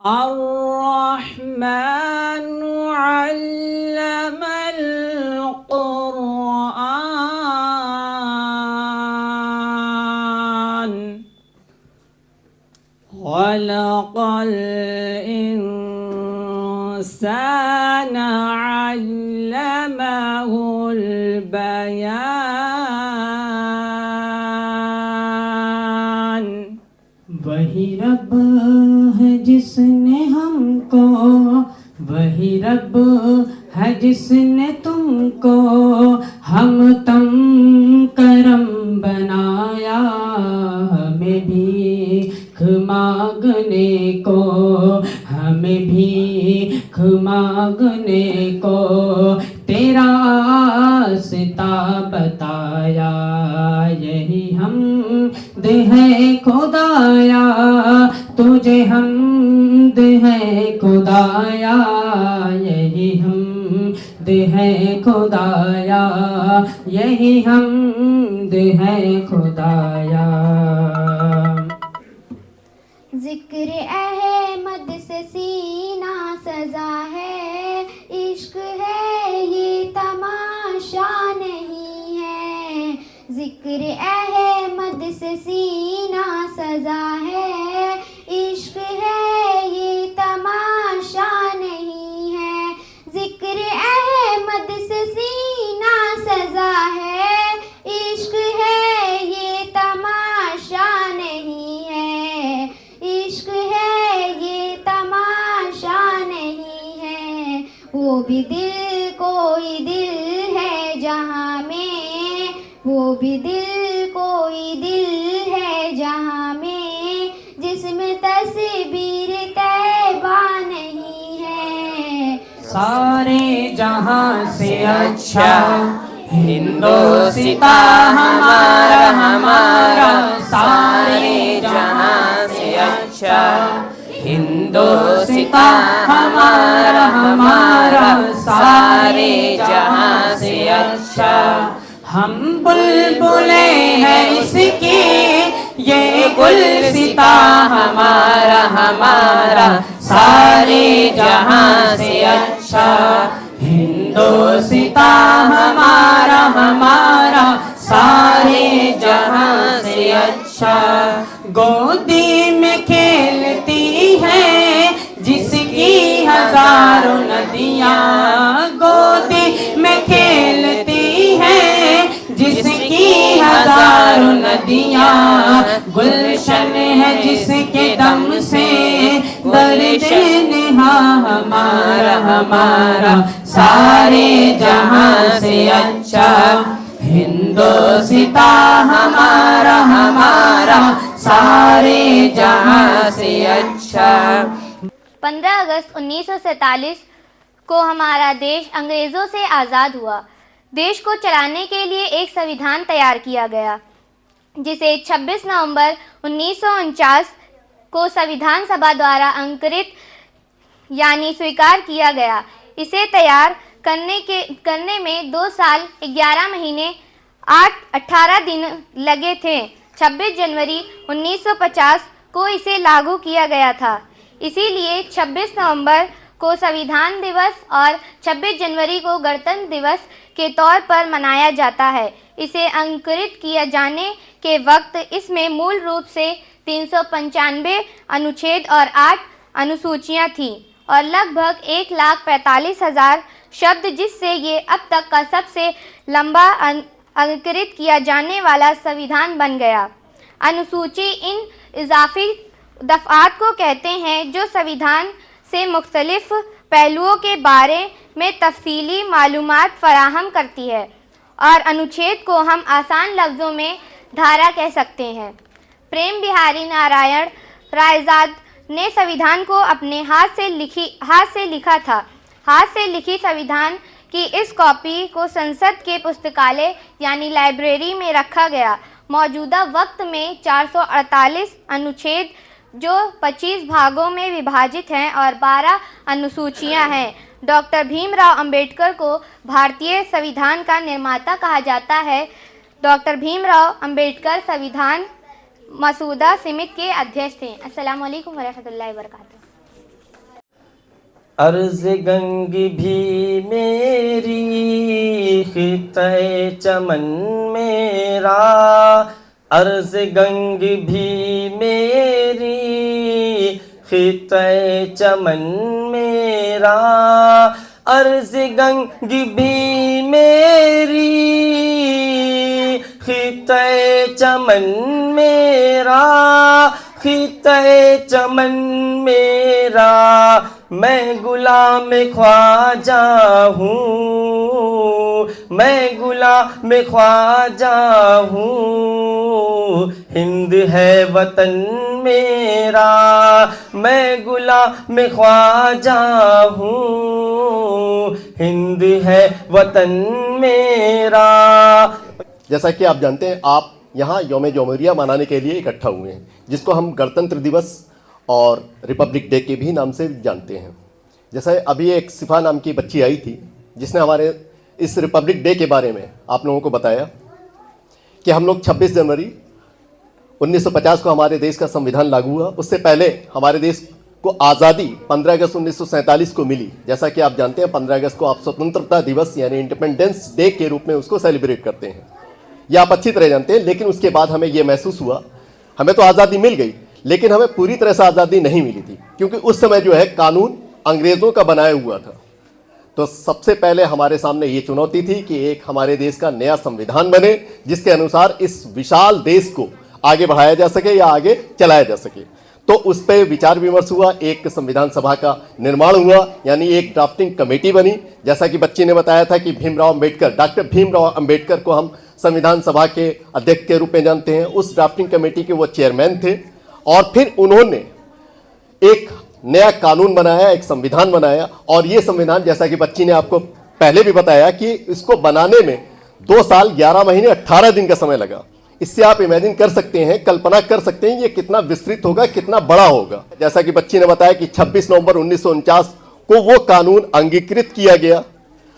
अर्रहमानु अल्लमल क़ुरआन खलक़ल इंसाना अल्लमहुल बयान। वही रब है जिसने हमको, वही रब है जिसने तुमको हम तुम करम बनाया। हमें भीख मांगने को, हमें भीख मांगने को तेरा रास्ता बताया। यही हमद है खुदाया, तुझे हमद है खुदाया। यही हमद है खुदाया, यही हमद है खुदाया। जिक्र अहमद से सीना सजा है, इश्क है ये तमाशा नहीं है। जिक्र अहमद से सीना सजा है, इश्क है ये तमाशा नहीं है। जिक्र अहमद से सीना सजा है, इश्क है ये तमाशा नहीं है। इश्क है ये तमाशा नहीं है। वो भी दिल कोई दिल है जहाँ में, वो भी दिल कोई दिल है जहाँ में, जिसमें तस्वीर तैबा नहीं है। सारे जहां से अच्छा हिंदोसिता हमारा हमारा। सारे जहां से अच्छा हिंदोसिता हमारा हमारा। सारे जहां से अच्छा हम बुलबुले हैं इसकी, ये गुलसिता हमारा हमारा। सारे जहां से अच्छा हिंदोसिता हमारा हमारा। सारे जहां से अच्छा गोदी में खेलती है जिसकी हजारों नदियाँ, गोदी में खेलती है जिसकी हजारों नदियाँ। गुलशन है जिसके दम से दर्द नेहा हमारा हमारा। सारे जहां से अच्छा हिंदोसिता हमारा हमारा। सारे जहां से अच्छा। 15 अगस्त 1947 को हमारा देश अंग्रेज़ों से आज़ाद हुआ। देश को चलाने के लिए एक संविधान तैयार किया गया, जिसे 26 नवंबर 1949 को संविधान सभा द्वारा अंकुरित यानी स्वीकार किया गया। इसे तैयार करने में 2 साल 11 महीने 18 दिन लगे थे। 26 जनवरी 1950 को इसे लागू किया गया था। इसीलिए 26 नवंबर को संविधान दिवस और 26 जनवरी को गणतंत्र दिवस के तौर पर मनाया जाता है। इसे अंकुरित किए जाने के वक्त इसमें मूल रूप से 395 अनुच्छेद और 8 अनुसूचियां थीं और लगभग 1,45,000 शब्द, जिससे ये अब तक का सबसे लंबा अंकुरित किया जाने वाला संविधान बन गया। अनुसूची इन इजाफी दफ़ात को कहते हैं जो संविधान से मुख्तलिफ पहलुओं के बारे में तफसीली मालूमात फराहम करती है, और अनुच्छेद को हम आसान लफ्ज़ों में धारा कह सकते हैं। प्रेम बिहारी नारायण रायजाद ने संविधान को अपने हाथ से लिखा था। हाथ से लिखी संविधान की इस कॉपी को संसद के पुस्तकालय यानी लाइब्रेरी में रखा गया। मौजूदा वक्त में 448 अनुच्छेद जो 25 भागों में विभाजित हैं और 12 अनुसूचियां हैं। डॉक्टर भीमराव अंबेडकर को भारतीय संविधान का निर्माता कहा जाता है। डॉक्टर भीमराव अंबेडकर संविधान मसूदा समिति के अध्यक्ष थे। अस्सलाम वालेकुम वरहमतुल्लाहि वबरकातुहू। अर्ज़ गंग भी मेरी, खित्ते चमन मेरा। अर्ज़ गंग भी मेरी, खित्ते चमन मेरा। अर्ज़ गंग भी मेरी, खित्ते चमन मेरा। खित्ते चमन मेरा, मैं गुलाम ख्वाजा हूँ, मैं गुलाम ख्वाजा हूँ। हिंद है वतन मेरा, मैं गुलाम ख्वाजा हूँ। हिंद है वतन मेरा। जैसा कि आप जानते हैं, आप यहाँ यौम जोमरिया मनाने के लिए इकट्ठा हुए हैं, जिसको हम गणतंत्र दिवस और रिपब्लिक डे के भी नाम से जानते हैं। जैसे अभी एक सिफा नाम की बच्ची आई थी, जिसने हमारे इस रिपब्लिक डे के बारे में आप लोगों को बताया कि हम लोग 26 जनवरी 1950 को हमारे देश का संविधान लागू हुआ। उससे पहले हमारे देश को आज़ादी 15 अगस्त 1947 को मिली। जैसा कि आप जानते हैं, 15 अगस्त को आप स्वतंत्रता दिवस यानी इंडिपेंडेंस डे के रूप में उसको सेलिब्रेट करते हैं। ये आप अच्छी तरह जानते हैं। लेकिन उसके बाद हमें ये महसूस हुआ, हमें तो आज़ादी मिल गई, लेकिन हमें पूरी तरह से आज़ादी नहीं मिली थी, क्योंकि उस समय जो है कानून अंग्रेज़ों का बनाया हुआ था। तो सबसे पहले हमारे सामने ये चुनौती थी कि एक हमारे देश का नया संविधान बने, जिसके अनुसार इस विशाल देश को आगे बढ़ाया जा सके या आगे चलाया जा सके। तो उस पर विचार विमर्श हुआ, एक संविधान सभा का निर्माण हुआ, यानी एक ड्राफ्टिंग कमेटी बनी। जैसा कि बच्ची ने बताया था कि भीमराव अंबेडकर, डॉक्टर भीमराव अंबेडकर को हम संविधान सभा के अध्यक्ष के रूप में जानते हैं। उस ड्राफ्टिंग कमेटी के वो चेयरमैन थे, और फिर उन्होंने एक नया कानून बनाया, एक संविधान बनाया। और ये संविधान, जैसा कि बच्ची ने आपको पहले भी बताया, कि इसको बनाने में 2 साल 11 महीने 18 दिन का समय लगा। इससे आप इमेजिन कर सकते हैं, कल्पना कर सकते हैं ये कितना विस्तृत होगा, कितना बड़ा होगा। जैसा कि बच्ची ने बताया कि 26 नवंबर 1949 को वो कानून अंगीकृत किया गया।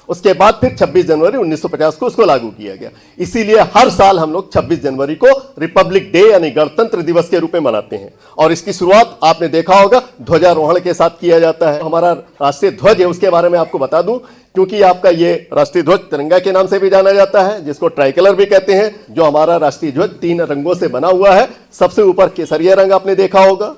उसके बाद फिर 26 जनवरी 1950 को उसको लागू किया गया। इसीलिए हर साल हम लोग 26 जनवरी को रिपब्लिक डे यानी गणतंत्र दिवस के रूप में मनाते हैं। और इसकी शुरुआत आपने देखा होगा ध्वजारोहण के साथ किया जाता है। हमारा राष्ट्रीय ध्वज है, उसके बारे में आपको बता दूं, क्योंकि आपका ये राष्ट्रीय ध्वज तिरंगा के नाम से भी जाना जाता है, जिसको ट्राइकलर भी कहते हैं। जो हमारा राष्ट्रीय ध्वज 3 रंगों से बना हुआ है। सबसे ऊपर केसरिया रंग आपने देखा होगा,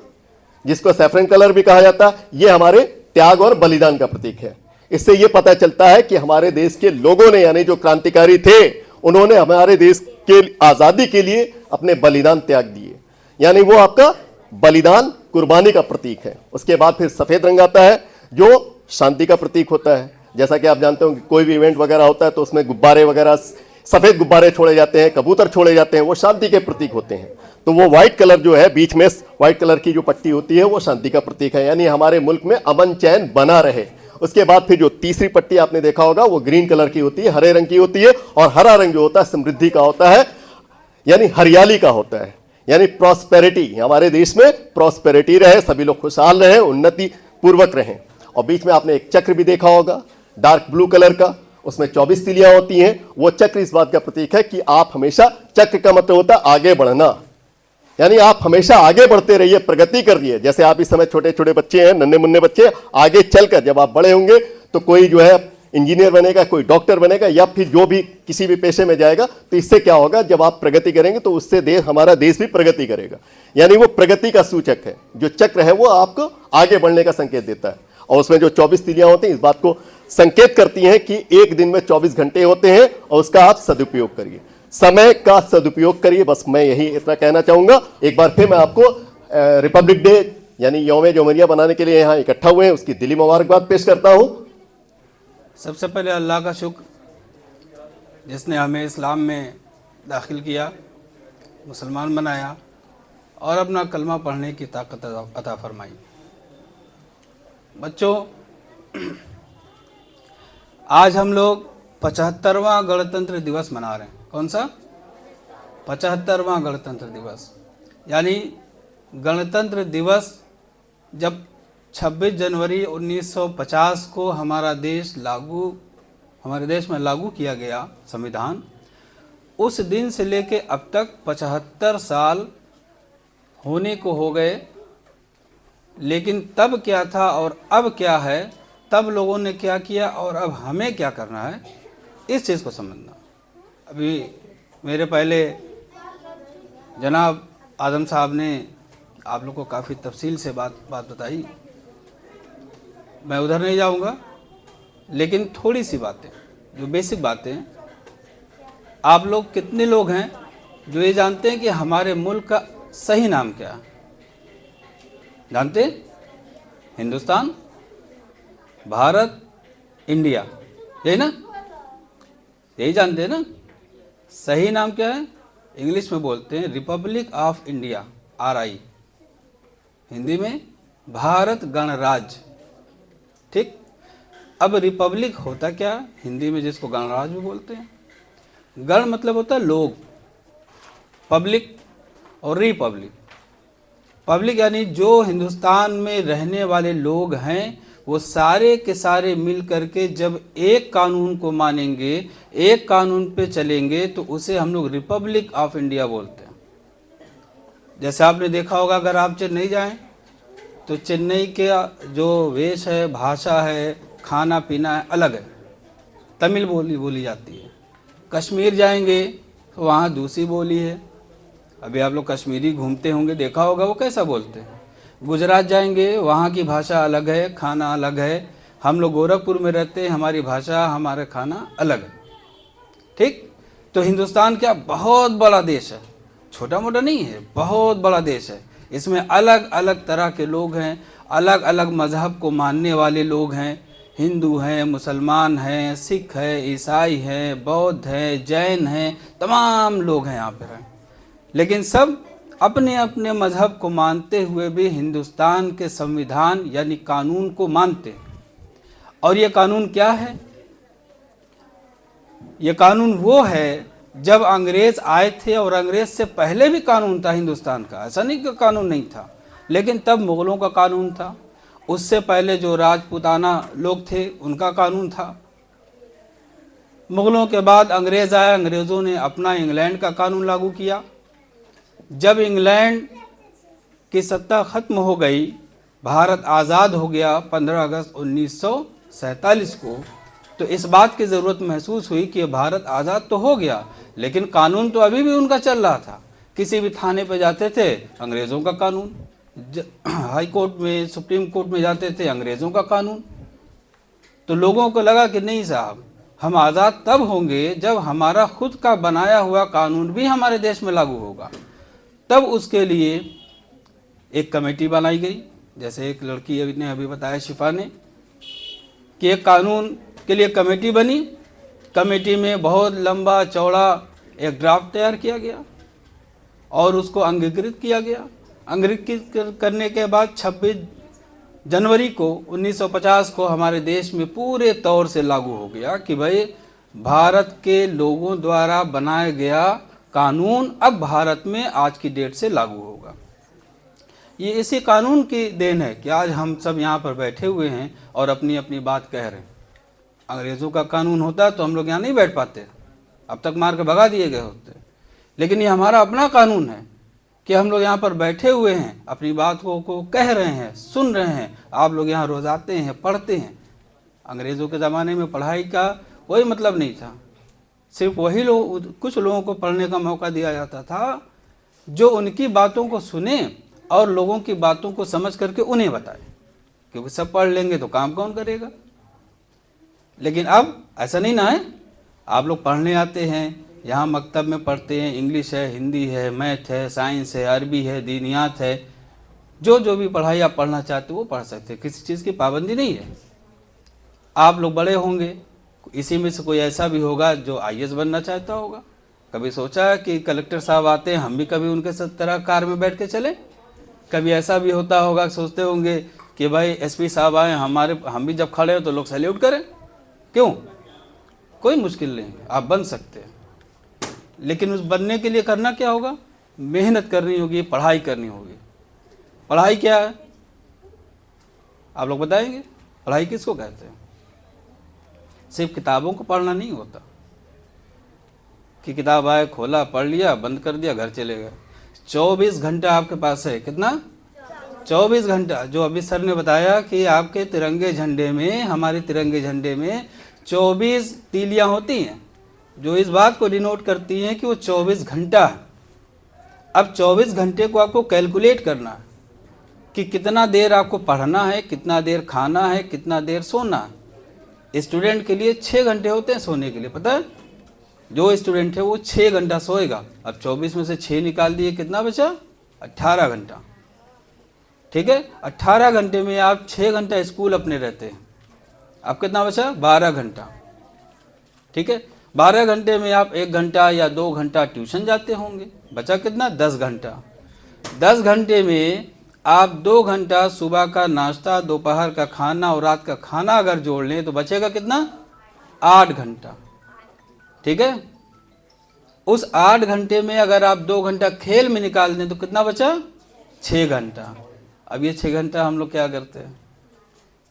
जिसको सैफरन कलर भी कहा जाता है। ये हमारे त्याग और बलिदान का प्रतीक है। इससे ये पता चलता है कि हमारे देश के लोगों ने, यानी जो क्रांतिकारी थे, उन्होंने हमारे देश के आज़ादी के लिए अपने बलिदान त्याग दिए, यानी वो आपका बलिदान कुर्बानी का प्रतीक है। उसके बाद फिर सफ़ेद रंग आता है, जो शांति का प्रतीक होता है। जैसा कि आप जानते हो कि कोई भी इवेंट वगैरह होता है तो उसमें गुब्बारे वगैरह, सफ़ेद गुब्बारे छोड़े जाते हैं, कबूतर छोड़े जाते हैं, वो शांति के प्रतीक होते हैं। तो वो व्हाइट कलर जो है, बीच में व्हाइट कलर की जो पट्टी होती है, वो शांति का प्रतीक है, यानी हमारे मुल्क में अमन चैन बना रहे। उसके बाद फिर जो तीसरी पट्टी आपने देखा होगा, वो ग्रीन कलर की होती है, हरे रंग की होती है। और हरा रंग जो होता है समृद्धि का होता है, यानी हरियाली का होता है, यानी प्रॉस्पेरिटी। हमारे देश में प्रॉस्पेरिटी रहे, सभी लोग खुशहाल रहे, उन्नति पूर्वक रहें। और बीच में आपने एक चक्र भी देखा होगा डार्क ब्लू कलर का, उसमें 24 तिलियां होती हैं। वो चक्र इस बात का प्रतीक है कि आप हमेशा, चक्र का मतलब होता है आगे बढ़ना, यानी आप हमेशा आगे बढ़ते रहिए, प्रगति कर रहिए। जैसे आप इस समय छोटे छोटे बच्चे हैं, नन्हे मुन्ने बच्चे, आगे चलकर जब आप बड़े होंगे तो कोई जो है इंजीनियर बनेगा, कोई डॉक्टर बनेगा, या फिर जो भी किसी भी पेशे में जाएगा। तो इससे क्या होगा, जब आप प्रगति करेंगे तो उससे हमारा देश भी प्रगति करेगा, यानी वो प्रगति का सूचक है। जो चक्र है वो आपको आगे बढ़ने का संकेत देता है। और उसमें जो 24 तिलियां होती हैं, इस बात को संकेत करती हैं कि एक दिन में 24 घंटे होते हैं, और उसका आप सदुपयोग करिए, समय का सदुपयोग करिए। बस मैं यही इतना कहना चाहूँगा। एक बार फिर मैं आपको रिपब्लिक डे यानी यौम जोमरिया बनाने के लिए यहाँ इकट्ठा हुए हैं, उसकी दिली मुबारकबाद पेश करता हूँ। सबसे पहले अल्लाह का शुक्र, जिसने हमें इस्लाम में दाखिल किया, मुसलमान बनाया और अपना कलमा पढ़ने की ताकत अता फरमाई। बच्चों, आज हम लोग 75वां गणतंत्र दिवस मना रहे हैं। कौन सा? 75वां गणतंत्र दिवस। यानी गणतंत्र दिवस जब 26 जनवरी 1950 को हमारे देश में लागू किया गया संविधान, उस दिन से लेके अब तक 75 साल होने को हो गए। लेकिन तब क्या था और अब क्या है, तब लोगों ने क्या किया और अब हमें क्या करना है, इस चीज़ को समझना। अभी मेरे पहले जनाब आदम साहब ने आप लोग को काफ़ी तफसील से बात बताई, मैं उधर नहीं जाऊंगा, लेकिन थोड़ी सी बातें जो बेसिक बातें, आप लोग कितने लोग हैं जो ये जानते हैं कि हमारे मुल्क का सही नाम क्या है? जानते हैं? हिंदुस्तान, भारत, इंडिया, यही ना? यही जानते हैं ना? सही नाम क्या है? इंग्लिश में बोलते हैं Republic of India, RI, Hindi में भारत गणराज्य। ठीक, अब रिपब्लिक होता क्या? हिंदी में जिसको गणराज्य भी बोलते हैं। गण मतलब होता है लोग, पब्लिक और रिपब्लिक। पब्लिक यानी जो हिंदुस्तान में रहने वाले लोग हैं वो सारे के सारे मिल करके जब एक कानून को मानेंगे, एक कानून पे चलेंगे, तो उसे हम लोग रिपब्लिक ऑफ इंडिया बोलते हैं। जैसे आपने देखा होगा, अगर आप चेन्नई जाएं तो चेन्नई के जो वेश है, भाषा है, खाना पीना है, अलग है। तमिल बोली जाती है। कश्मीर जाएंगे तो वहाँ दूसरी बोली है। अभी आप लोग कश्मीरी घूमते होंगे, देखा होगा वो कैसा बोलते हैं। गुजरात जाएंगे, वहाँ की भाषा अलग है, खाना अलग है। हम लोग गोरखपुर में रहते हैं, हमारी भाषा, हमारा खाना अलग है। ठीक, तो हिंदुस्तान क्या बहुत बड़ा देश है, छोटा मोटा नहीं है, बहुत बड़ा देश है। इसमें अलग अलग तरह के लोग हैं, अलग अलग मज़हब को मानने वाले लोग हैं। हिंदू हैं, मुसलमान हैं, सिख है, ईसाई हैं, बौद्ध हैं, जैन हैं, तमाम लोग हैं यहाँ पर हैं। लेकिन सब अपने अपने मज़हब को मानते हुए भी हिंदुस्तान के संविधान यानी कानून को मानते हैं। और ये कानून क्या है? ये कानून वो है जब अंग्रेज़ आए थे, और अंग्रेज़ से पहले भी कानून था हिंदुस्तान का, ऐसा नहीं कि कानून नहीं था, लेकिन तब मुग़लों का कानून था। उससे पहले जो राजपूताना लोग थे उनका कानून था। मुग़लों के बाद अंग्रेज़ आए, अंग्रेज़ों ने अपना इंग्लैंड का कानून लागू किया। जब इंग्लैंड की सत्ता ख़त्म हो गई, भारत आज़ाद हो गया 15 अगस्त 1947 को, तो इस बात की ज़रूरत महसूस हुई कि भारत आज़ाद तो हो गया, लेकिन कानून तो अभी भी उनका चल रहा था। किसी भी थाने पर जाते थे, अंग्रेज़ों का कानून, हाई कोर्ट में, सुप्रीम कोर्ट में जाते थे, अंग्रेज़ों का कानून। तो लोगों को लगा कि नहीं साहब, हम आज़ाद तब होंगे जब हमारा खुद का बनाया हुआ कानून भी हमारे देश में लागू होगा। तब उसके लिए एक कमेटी बनाई गई, जैसे एक लड़की ने अभी बताया, शिफा ने, कि एक कानून के लिए कमेटी बनी। कमेटी में बहुत लंबा चौड़ा एक ड्राफ्ट तैयार किया गया और उसको अंगीकृत किया गया। अंगीकृत करने के बाद 26 जनवरी को 1950 को हमारे देश में पूरे तौर से लागू हो गया कि भाई भारत के लोगों द्वारा बनाया गया कानून अब भारत में आज की डेट से लागू होगा। ये इसी कानून की देन है कि आज हम सब यहाँ पर बैठे हुए हैं और अपनी अपनी बात कह रहे हैं। अंग्रेज़ों का कानून होता तो हम लोग यहाँ नहीं बैठ पाते, अब तक मार के भगा दिए गए होते। लेकिन ये हमारा अपना कानून है कि हम लोग यहाँ पर बैठे हुए हैं, अपनी बातों को कह रहे हैं, सुन रहे हैं। आप लोग यहाँ रोज़ आते हैं, पढ़ते हैं। अंग्रेज़ों के ज़माने में पढ़ाई का कोई मतलब नहीं था, सिर्फ वही लोग, कुछ लोगों को पढ़ने का मौका दिया जाता था जो उनकी बातों को सुने और लोगों की बातों को समझ करके उन्हें बताए, क्योंकि सब पढ़ लेंगे तो काम कौन करेगा। लेकिन अब ऐसा नहीं ना है, आप लोग पढ़ने आते हैं, यहाँ मकतब में पढ़ते हैं, इंग्लिश है, हिंदी है, मैथ है, साइंस है, अरबी है, दीनियात है, जो भी पढ़ाई आप पढ़ना चाहते हो वो पढ़ सकते हैं, किसी चीज़ की पाबंदी नहीं है। आप लोग बड़े होंगे, इसी में से कोई ऐसा भी होगा जो IAS बनना चाहता होगा। कभी सोचा है कि कलेक्टर साहब आते हैं, हम भी कभी उनके साथ तरह कार में बैठ के चलें? कभी ऐसा भी होता होगा, सोचते होंगे कि भाई SP साहब आए, हम भी जब खड़े हो तो लोग सैल्यूट करें। क्यों? कोई मुश्किल नहीं, आप बन सकते हैं। लेकिन उस बनने के लिए करना क्या होगा? मेहनत करनी होगी, पढ़ाई करनी होगी। पढ़ाई क्या है आप लोग बताएंगे? पढ़ाई किसको कहते हैं? सिर्फ किताबों को पढ़ना नहीं होता कि किताब आए, खोला, पढ़ लिया, बंद कर दिया, घर चले गए। 24 घंटा आपके पास है, कितना? 24 घंटा, जो अभी सर ने बताया कि आपके तिरंगे झंडे में, हमारे तिरंगे झंडे में 24 तीलियां होती हैं, जो इस बात को डिनोट करती हैं कि वो 24 घंटा है। अब 24 घंटे को आपको कैलकुलेट करना है कि कितना देर आपको पढ़ना है, कितना देर खाना है, कितना देर सोना है। स्टूडेंट के लिए 6 घंटे होते हैं सोने के लिए, पता है? जो स्टूडेंट है वो 6 घंटा सोएगा। अब 24 में से 6 निकाल दिए, कितना बचा? 18 घंटा। ठीक है, 18 घंटे में आप 6 घंटा स्कूल अपने रहते हैं, अब कितना बचा? 12 घंटा। ठीक है, 12 घंटे में आप 1 घंटा या 2 घंटा ट्यूशन जाते होंगे, बचा कितना? 10 घंटा। 10 घंटे में आप 2 घंटा सुबह का नाश्ता, दोपहर का खाना और रात का खाना अगर जोड़ लें तो बचेगा कितना? 8 घंटा। ठीक है, उस 8 घंटे में अगर आप 2 घंटा खेल में निकाल दें तो कितना बचा? 6 घंटा। अब ये 6 घंटा हम लोग क्या करते हैं?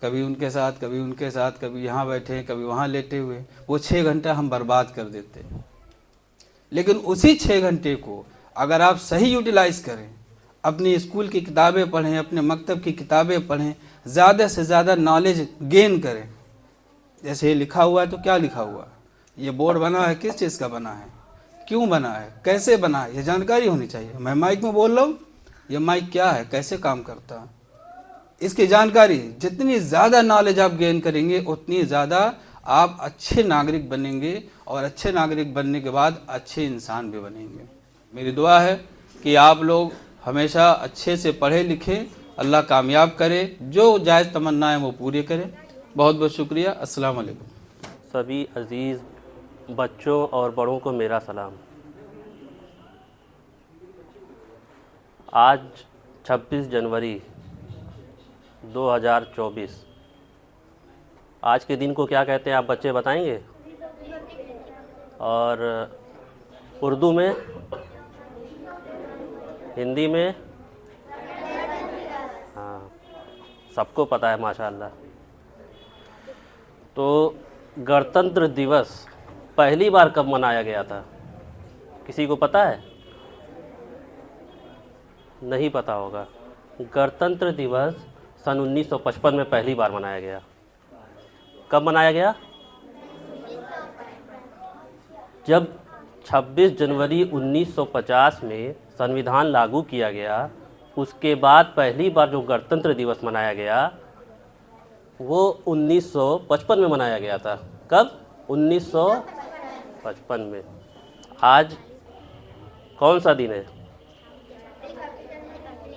कभी उनके साथ, कभी उनके साथ, कभी यहाँ बैठे, कभी वहाँ लेटे हुए, वो 6 घंटा हम बर्बाद कर देते हैं। लेकिन उसी 6 घंटे को अगर आप सही यूटिलाइज करें, अपनी स्कूल की किताबें पढ़ें, अपने मकतब की किताबें पढ़ें, ज़्यादा से ज़्यादा नॉलेज गेन करें। जैसे ये लिखा हुआ है तो क्या लिखा हुआ है, ये बोर्ड बना है किस चीज़ का बना है, क्यों बना है, कैसे बना है, ये जानकारी होनी चाहिए। मैं माइक में बोल रहा हूँ, ये माइक क्या है, कैसे काम करता है, इसकी जानकारी, जितनी ज़्यादा नॉलेज आप गेन करेंगे उतनी ज़्यादा आप अच्छे नागरिक बनेंगे, और अच्छे नागरिक बनने के बाद अच्छे इंसान भी बनेंगे। मेरी दुआ है कि आप लोग हमेशा अच्छे से पढ़े लिखें, अल्लाह कामयाब करे, जो जायज़ तमन्नाएं वो पूरी करें। बहुत बहुत शुक्रिया। अस्सलाम वालेकुम। सभी अज़ीज़ बच्चों और बड़ों को मेरा सलाम। आज 26 जनवरी 2024, आज के दिन को क्या कहते हैं आप बच्चे बताएंगे? और उर्दू में, हिंदी में? हाँ, सबको पता है माशाअल्लाह। तो गणतंत्र दिवस पहली बार कब मनाया गया था, किसी को पता है? नहीं पता होगा। गणतंत्र दिवस सन 1955 में पहली बार मनाया गया। कब मनाया गया? जब 26 जनवरी 1950 में संविधान लागू किया गया, उसके बाद पहली बार जो गणतंत्र दिवस मनाया गया वो 1955 में मनाया गया था। कब? 1955 में। आज कौन सा दिन है?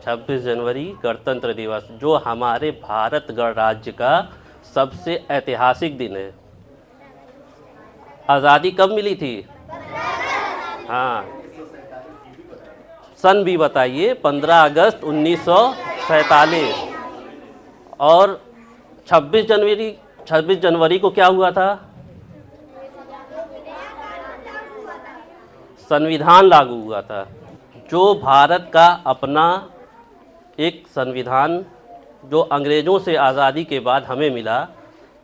26 जनवरी गणतंत्र दिवस, जो हमारे भारत गणराज्य का सबसे ऐतिहासिक दिन है। आज़ादी कब मिली थी? हाँ, सन भी बताइए। 15 अगस्त 1947। और 26 जनवरी को क्या हुआ था? संविधान लागू हुआ था। जो भारत का अपना एक संविधान जो अंग्रेज़ों से आज़ादी के बाद हमें मिला,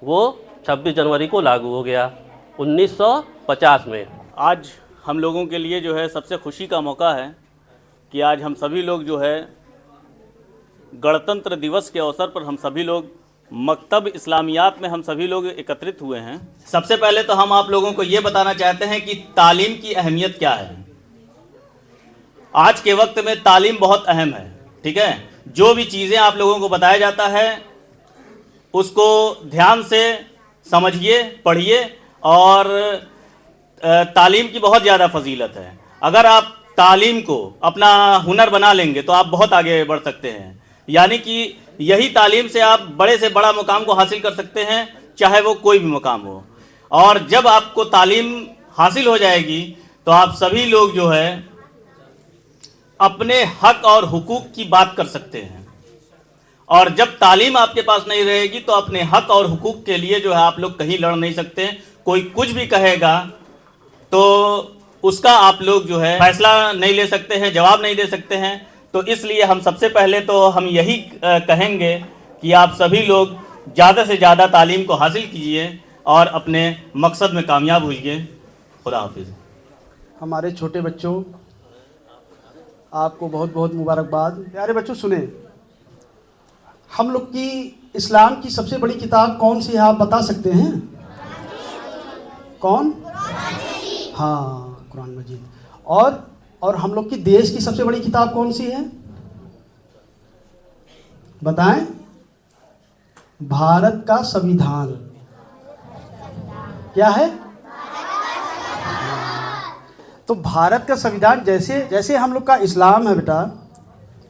वो 26 जनवरी को लागू हो गया 1950 में। आज हम लोगों के लिए जो है सबसे खुशी का मौका है कि आज हम सभी लोग जो है गणतंत्र दिवस के अवसर पर हम सभी लोग मकतब इस्लामियात में हम सभी लोग एकत्रित हुए हैं। सबसे पहले तो हम आप लोगों को ये बताना चाहते हैं कि तालीम की अहमियत क्या है। आज के वक्त में तालीम बहुत अहम है। ठीक है, जो भी चीज़ें आप लोगों को बताया जाता है उसको ध्यान से समझिए, पढ़िए, और तालीम की बहुत ज़्यादा फजीलत है। अगर आप तालीम को अपना हुनर बना लेंगे तो आप बहुत आगे बढ़ सकते हैं। यानी कि यही तालीम से आप बड़े से बड़ा मुकाम को हासिल कर सकते हैं, चाहे वो कोई भी मुकाम हो। और जब आपको तालीम हासिल हो जाएगी तो आप सभी लोग जो है अपने हक और हुकूक की बात कर सकते हैं। और जब तालीम आपके पास नहीं रहेगी तो अपने हक और हुकूक के लिए जो है आप लोग कहीं लड़ नहीं सकते। कोई कुछ भी कहेगा तो उसका आप लोग जो है फैसला नहीं ले सकते हैं, जवाब नहीं दे सकते हैं। तो इसलिए हम सबसे पहले तो हम यही कहेंगे कि आप सभी लोग ज़्यादा से ज़्यादा तालीम को हासिल कीजिए और अपने मकसद में कामयाब होइए। खुदा हाफिज़। हमारे छोटे बच्चों, आपको बहुत बहुत मुबारकबाद। प्यारे बच्चों सुने, हम लोग की इस्लाम की सबसे बड़ी किताब कौन सी है, आप बता सकते हैं? कौन? हाँ, कुरान मजीद। और हम लोग की देश की सबसे बड़ी किताब कौन सी है, बताएं? भारत का संविधान। क्या है? तो भारत का संविधान, जैसे जैसे हम लोग का इस्लाम है बेटा,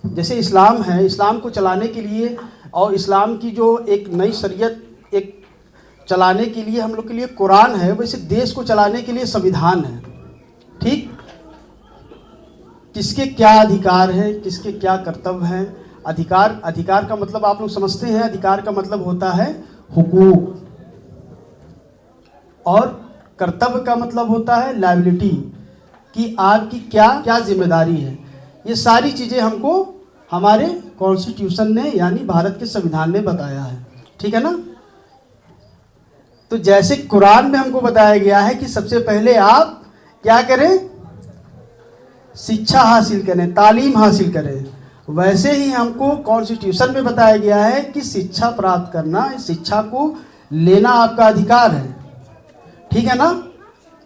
जैसे इस्लाम है, इस्लाम को चलाने के लिए और इस्लाम की जो एक नई शरीयत एक चलाने के लिए हम लोग के लिए कुरान है, वैसे देश को चलाने के लिए संविधान है। ठीक, किसके क्या अधिकार है, किसके क्या कर्तव्य हैं। अधिकार का मतलब आप लोग समझते हैं, अधिकार का मतलब होता है हुकूक, और कर्तव्य का मतलब होता है लायबिलिटी, कि आपकी क्या क्या जिम्मेदारी है। ये सारी चीज़ें हमको हमारे कॉन्स्टिट्यूशन ने यानी भारत के संविधान ने बताया है। ठीक है ना? तो जैसे कुरान में हमको बताया गया है कि सबसे पहले आप क्या करें, शिक्षा हासिल करें, तालीम हासिल करें, वैसे ही हमको कॉन्स्टिट्यूशन में बताया गया है कि शिक्षा प्राप्त करना, शिक्षा को लेना आपका अधिकार है। ठीक है ना?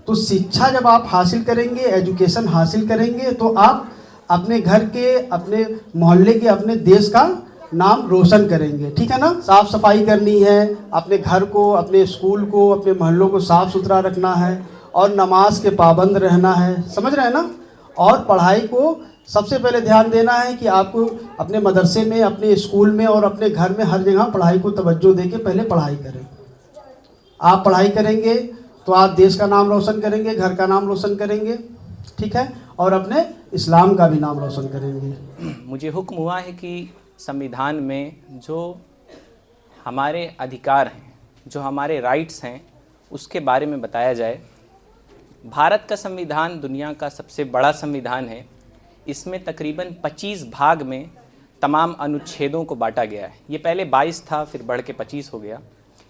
तो शिक्षा जब आप हासिल करेंगे, एजुकेशन हासिल करेंगे, तो आप अपने घर के, अपने मोहल्ले के, अपने देश का नाम रोशन करेंगे। ठीक है ना? साफ सफाई करनी है, अपने घर को, अपने स्कूल को, अपने मोहल्लों को साफ सुथरा रखना है, और नमाज के पाबंद रहना है। समझ रहे हैं ना? और पढ़ाई को सबसे पहले ध्यान देना है कि आपको अपने मदरसे में, अपने स्कूल में और अपने घर में हर जगह पढ़ाई को तवज्जो देके पहले पढ़ाई करें। आप पढ़ाई करेंगे तो आप देश का नाम रोशन करेंगे, घर का नाम रोशन करेंगे। ठीक है? और अपने इस्लाम का भी नाम रोशन करेंगे। मुझे हुक्म हुआ है कि संविधान में जो हमारे अधिकार हैं, जो हमारे राइट्स हैं, उसके बारे में बताया जाए। भारत का संविधान दुनिया का सबसे बड़ा संविधान है। इसमें तकरीबन 25 भाग में तमाम अनुच्छेदों को बांटा गया है। ये पहले 22 था, फिर बढ़ के 25 हो गया।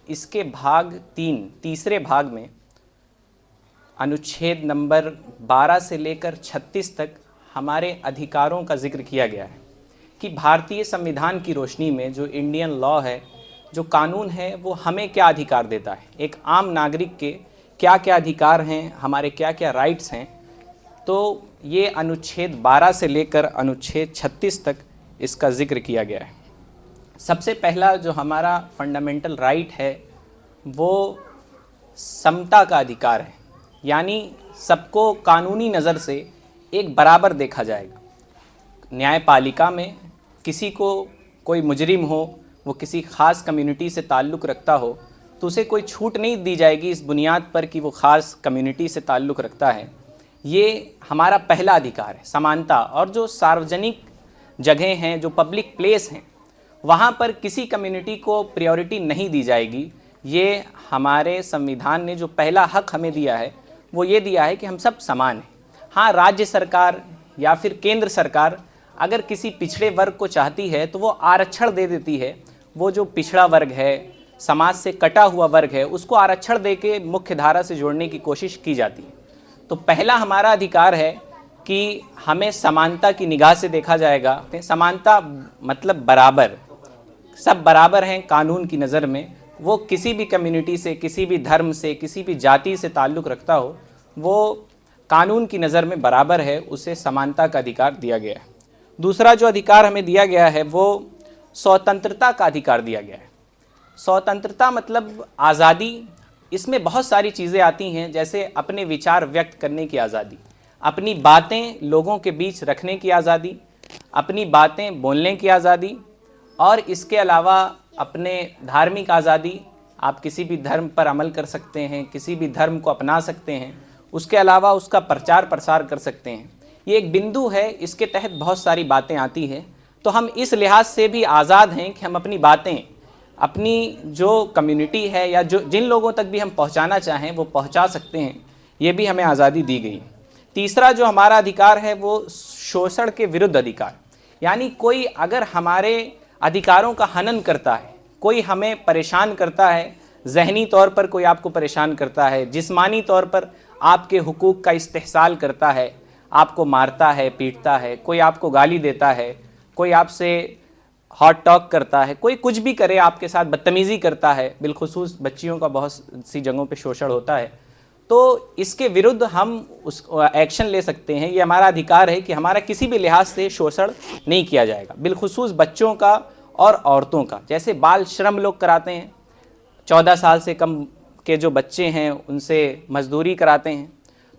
इसके भाग तीसरे भाग में अनुच्छेद नंबर 12 से लेकर 36 तक हमारे अधिकारों का जिक्र किया गया है कि भारतीय संविधान की रोशनी में जो इंडियन लॉ है, जो कानून है, वो हमें क्या अधिकार देता है, एक आम नागरिक के क्या क्या अधिकार हैं, हमारे क्या क्या राइट्स हैं। तो ये अनुच्छेद 12 से लेकर अनुच्छेद 36 तक इसका जिक्र किया गया है। सबसे पहला जो हमारा फंडामेंटल राइट है वो समता का अधिकार है, यानी सबको कानूनी नज़र से एक बराबर देखा जाएगा। न्यायपालिका में किसी को कोई मुजरिम हो, वो किसी ख़ास कम्युनिटी से ताल्लुक़ रखता हो, तो उसे कोई छूट नहीं दी जाएगी इस बुनियाद पर कि वो ख़ास कम्युनिटी से ताल्लुक़ रखता है। ये हमारा पहला अधिकार है, समानता। और जो सार्वजनिक जगह हैं, जो पब्लिक प्लेस हैं, वहाँ पर किसी कम्युनिटी को प्रायोरिटी नहीं दी जाएगी। ये हमारे संविधान ने जो पहला हक हमें दिया है वो ये दिया है कि हम सब समान हैं। हाँ, राज्य सरकार या फिर केंद्र सरकार अगर किसी पिछड़े वर्ग को चाहती है तो वो आरक्षण दे देती है। वो जो पिछड़ा वर्ग है, समाज से कटा हुआ वर्ग है, उसको आरक्षण दे के मुख्य धारा से जोड़ने की कोशिश की जाती है। तो पहला हमारा अधिकार है कि हमें समानता की निगाह से देखा जाएगा। समानता मतलब बराबर, सब बराबर हैं कानून की नज़र में। वो किसी भी कम्युनिटी से, किसी भी धर्म से, किसी भी जाति से ताल्लुक़ रखता हो, वो कानून की नज़र में बराबर है, उसे समानता का अधिकार दिया गया है। दूसरा जो अधिकार हमें दिया गया है वो स्वतंत्रता का अधिकार दिया गया है। स्वतंत्रता मतलब आज़ादी। इसमें बहुत सारी चीज़ें आती हैं, जैसे अपने विचार व्यक्त करने की आज़ादी, अपनी बातें लोगों के बीच रखने की आज़ादी, अपनी बातें बोलने की आज़ादी, और इसके अलावा अपने धार्मिक आज़ादी। आप किसी भी धर्म पर अमल कर सकते हैं, किसी भी धर्म को अपना सकते हैं, उसके अलावा उसका प्रचार प्रसार कर सकते हैं। ये एक बिंदु है, इसके तहत बहुत सारी बातें आती हैं। तो हम इस लिहाज से भी आज़ाद हैं कि हम अपनी बातें, अपनी जो कम्युनिटी है या जो जिन लोगों तक भी हम पहुंचाना चाहें वो पहुंचा सकते हैं। ये भी हमें आज़ादी दी गई। तीसरा जो हमारा अधिकार है वो शोषण के विरुद्ध अधिकार, यानी कोई अगर हमारे अधिकारों का हनन करता है, कोई हमें परेशान करता है, ज़हनी तौर पर कोई आपको परेशान करता है, जिस्मानी तौर पर आपके हुकूक का इस्तेहसाल करता है, आपको मारता है, पीटता है, कोई आपको गाली देता है, कोई आपसे हॉट टॉक करता है, कोई कुछ भी करे आपके साथ, बदतमीज़ी करता है, बिलखुसूस बच्चियों का बहुत सी जगहों पे शोषण होता है, तो इसके विरुद्ध हम उस एक्शन ले सकते हैं। ये हमारा अधिकार है कि हमारा किसी भी लिहाज से शोषण नहीं किया जाएगा, बिलखुसूस बच्चों का और औरतों का। जैसे बाल श्रम लोग कराते हैं, 14 साल से कम के जो बच्चे हैं उनसे मजदूरी कराते हैं,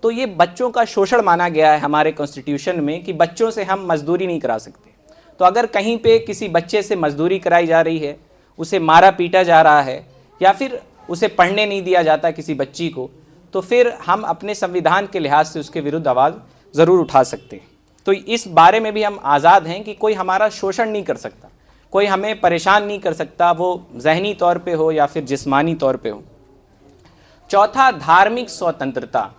तो ये बच्चों का शोषण माना गया है हमारे कॉन्स्टिट्यूशन में कि बच्चों से हम मजदूरी नहीं करा सकते। तो अगर कहीं पे किसी बच्चे से मजदूरी कराई जा रही है, उसे मारा पीटा जा रहा है या फिर उसे पढ़ने नहीं दिया जाता किसी बच्ची को, तो फिर हम अपने संविधान के लिहाज से उसके विरुद्ध आवाज़ ज़रूर उठा सकते हैं। तो इस बारे में भी हम आज़ाद हैं कि कोई हमारा शोषण नहीं कर सकता, कोई हमें परेशान नहीं कर सकता, वो ज़हनी तौर पे हो या फिर जिस्मानी तौर पे हो। चौथा, धार्मिक स्वतंत्रता,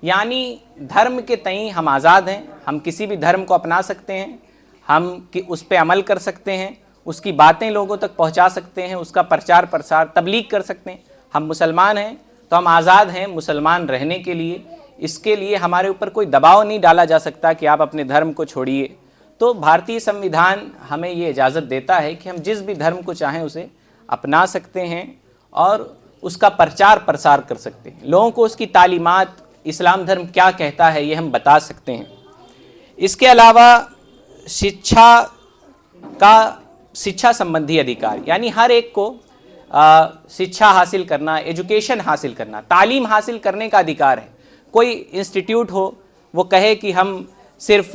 यानी धर्म के तई हम आज़ाद हैं, हम किसी भी धर्म को अपना सकते हैं, हम उस पर अमल कर सकते हैं, उसकी बातें लोगों तक पहुंचा सकते हैं, उसका प्रचार प्रसार तबलीग कर सकते हैं। हम मुसलमान हैं तो हम आज़ाद हैं मुसलमान रहने के लिए, इसके लिए हमारे ऊपर कोई दबाव नहीं डाला जा सकता कि आप अपने धर्म को छोड़िए। तो भारतीय संविधान हमें ये इजाज़त देता है कि हम जिस भी धर्म को चाहें उसे अपना सकते हैं और उसका प्रचार प्रसार कर सकते हैं, लोगों को उसकी तालीमात, इस्लाम धर्म क्या कहता है ये हम बता सकते हैं। इसके अलावा शिक्षा संबंधी अधिकार, यानी हर एक को शिक्षा हासिल करना, एजुकेशन हासिल करना, तालीम हासिल करने का अधिकार है। कोई इंस्टीट्यूट हो वो कहे कि हम सिर्फ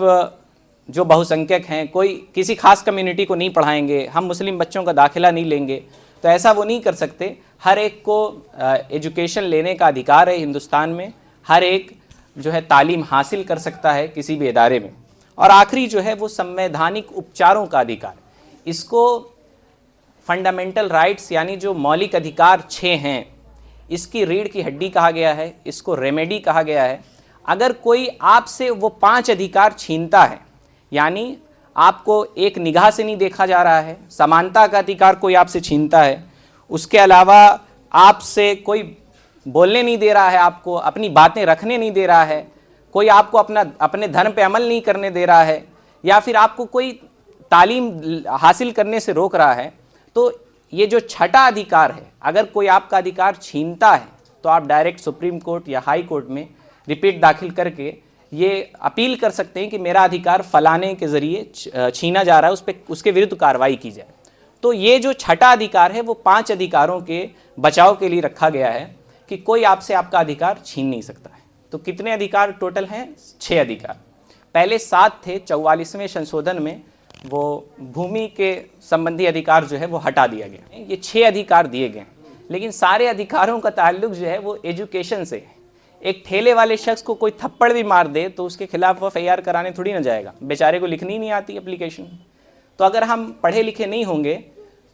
जो बहुसंख्यक हैं, कोई किसी खास कम्युनिटी को नहीं पढ़ाएंगे, हम मुस्लिम बच्चों का दाखिला नहीं लेंगे, तो ऐसा वो नहीं कर सकते। हर एक को एजुकेशन लेने का अधिकार है हिंदुस्तान में, हर एक जो है तालीम हासिल कर सकता है किसी भी इदारे में। और आखिरी जो है वो संवैधानिक उपचारों का अधिकार, इसको फंडामेंटल राइट्स यानी जो मौलिक अधिकार 6 हैं, इसकी रीढ़ की हड्डी कहा गया है, इसको रेमेडी कहा गया है। अगर कोई आपसे वो 5 अधिकार छीनता है, यानी आपको एक निगाह से नहीं देखा जा रहा है, समानता का अधिकार कोई आपसे छीनता है, उसके अलावा आपसे कोई बोलने नहीं दे रहा है, आपको अपनी बातें रखने नहीं दे रहा है, कोई आपको अपने धर्म पे अमल नहीं करने दे रहा है, या फिर आपको कोई तालीम हासिल करने से रोक रहा है, तो ये जो छठा अधिकार है, अगर कोई आपका अधिकार छीनता है तो आप डायरेक्ट सुप्रीम कोर्ट या हाई कोर्ट में रिपीट दाखिल करके ये अपील कर सकते हैं कि मेरा अधिकार फलाने के ज़रिए छीना जा रहा है, उस पर उसके विरुद्ध कार्रवाई की जाए। तो ये जो छठा अधिकार है वो 5 अधिकारों के बचाव के लिए रखा गया है कि कोई आपसे आपका अधिकार छीन नहीं सकता है। तो कितने अधिकार टोटल हैं? 6 अधिकार। पहले 7 थे, 44वें संशोधन में वो भूमि के संबंधी अधिकार जो है वो हटा दिया गया, ये 6 अधिकार दिए गए। लेकिन सारे अधिकारों का ताल्लुक जो है वो एजुकेशन से है। एक ठेले वाले शख्स को कोई थप्पड़ भी मार दे तो उसके खिलाफ वो FIR कराने थोड़ी ना जाएगा, बेचारे को लिखनी नहीं आती एप्लीकेशन। तो अगर हम पढ़े लिखे नहीं होंगे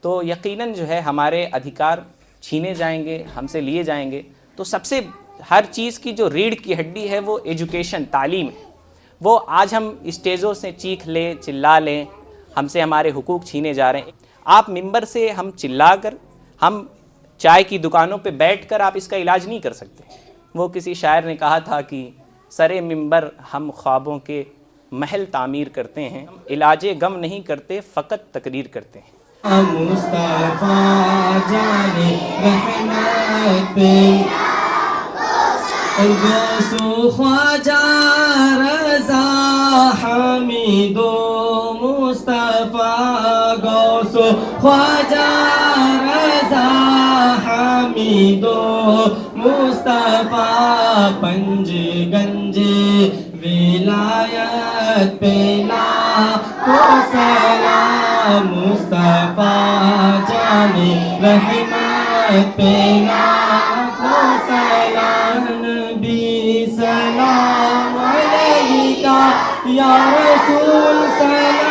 तो यकीनन जो है हमारे अधिकार छीने जाएंगे, हमसे लिए जाएंगे। तो सबसे हर चीज़ की जो रीढ़ की हड्डी है वो एजुकेशन, तालीम है। वो आज हम स्टेजों से चीख लें, चिल्ला लें, हमसे हमारे हुकूक छीने जा रहे हैं। आप मिंबर से हम चिल्ला कर, हम चाय की दुकानों पे बैठकर आप इसका इलाज नहीं कर सकते। वो किसी शायर ने कहा था कि सरे मिंबर हम ख्वाबों के महल तामीर करते हैं, हम इलाजे गम नहीं करते, फ़कत तकरीर करते हैं। मुस्तफा जाने रहमत पे गौसो ख्वाजा रज़ा हमीदो मुस्तफा गौसो ख्वाजा रज़ा हमीदो मुस्तफा पंज गंजे विलायत पे लाखो सलाम मुस्तफा जाने रहमत पे लाखो सलाम नबी सलाम अलैका या रसूल सलाम